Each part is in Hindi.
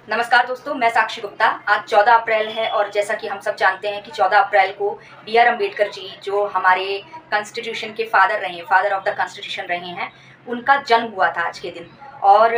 नमस्कार दोस्तों, मैं साक्षी गुप्ता। आज 14 अप्रैल है और जैसा कि हम सब जानते हैं कि 14 अप्रैल को बी.आर. अम्बेडकर जी, जो हमारे कॉन्स्टिट्यूशन के फादर रहे हैं, फादर ऑफ द कॉन्स्टिट्यूशन रहे हैं, उनका जन्म हुआ था आज के दिन। और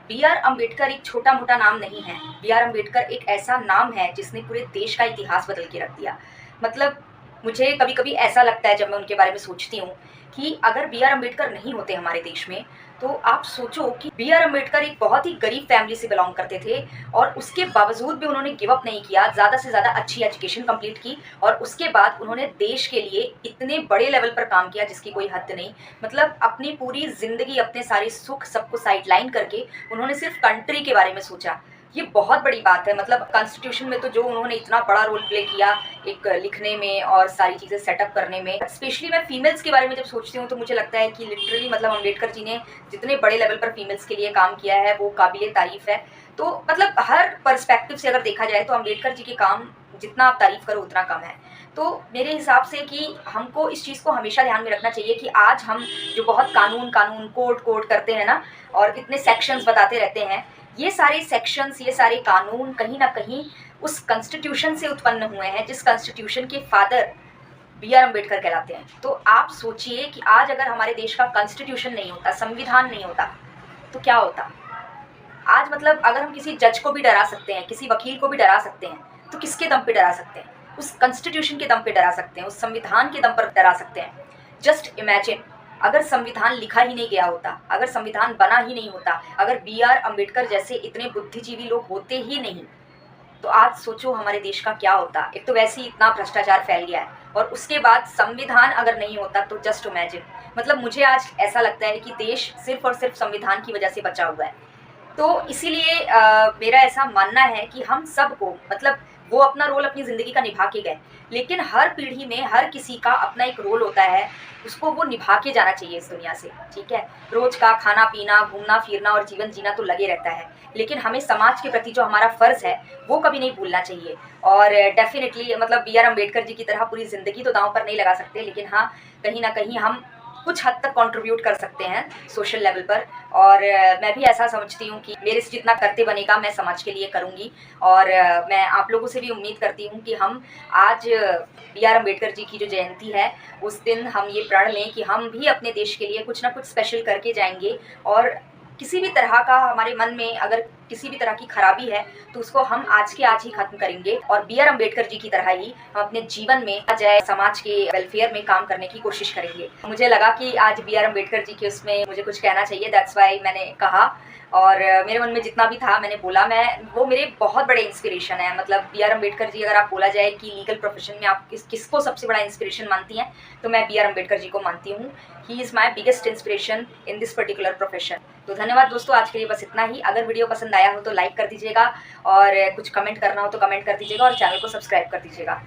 बी.आर. अम्बेडकर एक छोटा-मोटा नाम नहीं है। बी.आर. अम्बेडकर एक ऐसा नाम है जिसने पूरे देश का इतिहास बदल के रख दिया। मतलब मुझे कभी-कभी ऐसा लगता है जब मैं उनके बारे में सोचती हूँ कि अगर बी.आर. अम्बेडकर नहीं होते हमारे देश में, तो आप सोचो कि बी.आर. अम्बेडकर एक बहुत ही गरीब फैमिली से बिलॉन्ग करते थे और उसके बावजूद भी उन्होंने गिव अप नहीं किया, ज़्यादा से ज़्यादा अच्छी एजुकेशन कंप्लीट की और उसके बाद उन्होंने देश के लिए इतने बड़े लेवल पर काम किया जिसकी कोई हद नहीं। मतलब अपनी पूरी ज़िंदगी, अपने सारे सुख सबको साइडलाइन करके उन्होंने सिर्फ कंट्री के बारे में सोचा। ये बहुत बड़ी बात है। मतलब कॉन्स्टिट्यूशन में तो जो उन्होंने इतना बड़ा रोल प्ले किया एक लिखने में और सारी चीज़ें सेटअप करने में, स्पेशली मैं फीमेल्स के बारे में जब सोचती हूँ तो मुझे लगता है कि लिटरली मतलब अम्बेडकर जी ने जितने बड़े लेवल पर फीमेल्स के लिए काम किया है वो काबिले तारीफ़ है। तो मतलब हर पर्सपेक्टिव से अगर देखा जाए तो अम्बेडकर जी के काम जितना आप तारीफ़ करो उतना कम है। तो मेरे हिसाब से कि हमको इस चीज़ को हमेशा ध्यान में रखना चाहिए कि आज हम जो बहुत कानून कोड करते हैं ना, और इतने सेक्शंस बताते रहते हैं, ये सारे सेक्शंस, ये सारे कानून कहीं न कहीं उस कॉन्स्टिट्यूशन से उत्पन्न हुए हैं जिस कॉन्स्टिट्यूशन के फादर बी.आर. अम्बेडकर कहलाते हैं। तो आप सोचिए कि आज अगर हमारे देश का कॉन्स्टिट्यूशन नहीं होता, संविधान नहीं होता, तो क्या होता? आज मतलब अगर हम किसी जज को भी डरा सकते हैं, किसी वकील को भी डरा सकते हैं, तो किसके दम पे डरा सकते हैं? उस कॉन्स्टिट्यूशन के दम पे डरा सकते हैं, उस संविधान के दम पर डरा सकते हैं। जस्ट इमेजिन, अगर संविधान लिखा ही नहीं गया होता, अगर संविधान बना ही नहीं होता, अगर बी.आर. अम्बेडकर जैसे इतने बुद्धिजीवी लोग होते ही नहीं, तो आज सोचो हमारे देश का क्या होता। एक तो वैसे ही इतना भ्रष्टाचार फैल गया है और उसके बाद संविधान अगर नहीं होता तो जस्ट इमेजिन। मतलब मुझे आज ऐसा लगता है कि देश सिर्फ और सिर्फ संविधान की वजह से बचा हुआ है। तो इसीलिए मेरा ऐसा मानना है कि हम सबको, मतलब वो अपना रोल अपनी ज़िंदगी का निभा के गए, लेकिन हर पीढ़ी में हर किसी का अपना एक रोल होता है, उसको वो निभा के जाना चाहिए इस दुनिया से, ठीक है? रोज़ का खाना-पीना, घूमना-फिरना और जीवन जीना तो लगे रहता है, लेकिन हमें समाज के प्रति जो हमारा फ़र्ज़ है, वो कभी नहीं भूलना चाहिए। और डेफ़िनिटली मतलब बी.आर. अम्बेडकर जी की तरह पूरी ज़िंदगी तो दाँव पर नहीं लगा सकते, लेकिन हाँ, कहीं न कहीं हम कुछ हद तक कंट्रीब्यूट कर सकते हैं सोशल लेवल पर। और मैं भी ऐसा समझती हूँ कि मेरे से जितना करते बनेगा मैं समाज के लिए करूँगी। और मैं आप लोगों से भी उम्मीद करती हूँ कि हम आज बी.आर. अम्बेडकर जी की जो जयंती है, उस दिन हम ये प्रण लें कि हम भी अपने देश के लिए कुछ ना कुछ स्पेशल करके जाएंगे। और किसी भी तरह का हमारे मन में अगर किसी भी तरह की खराबी है तो उसको हम आज के आज ही खत्म करेंगे और बी.आर. अम्बेडकर जी की तरह ही हम अपने जीवन में जाए समाज के वेलफेयर में काम करने की कोशिश करेंगे। मुझे लगा कि आज बी.आर. अम्बेडकर जी के उसमें मुझे कुछ कहना चाहिए, दैट्स वाई मैंने कहा। और मेरे मन में जितना भी था मैंने बोला। वो मेरे बहुत बड़े इंस्पिरेशन है। मतलब बी.आर. अम्बेडकर जी, अगर आप बोला जाए कि लीगल प्रोफेशन में आप किसको सबसे बड़ा इंस्पिरेशन मानती हैं, तो मैं बी.आर. अम्बेडकर जी को मानती हूँ। He is my biggest inspiration in this particular profession. तो धन्यवाद दोस्तों, आज के लिए बस इतना ही। अगर वीडियो पसंद आया हो तो लाइक कर दीजिएगा और कुछ कमेंट करना हो तो कमेंट कर दीजिएगा और चैनल को सब्सक्राइब कर दीजिएगा।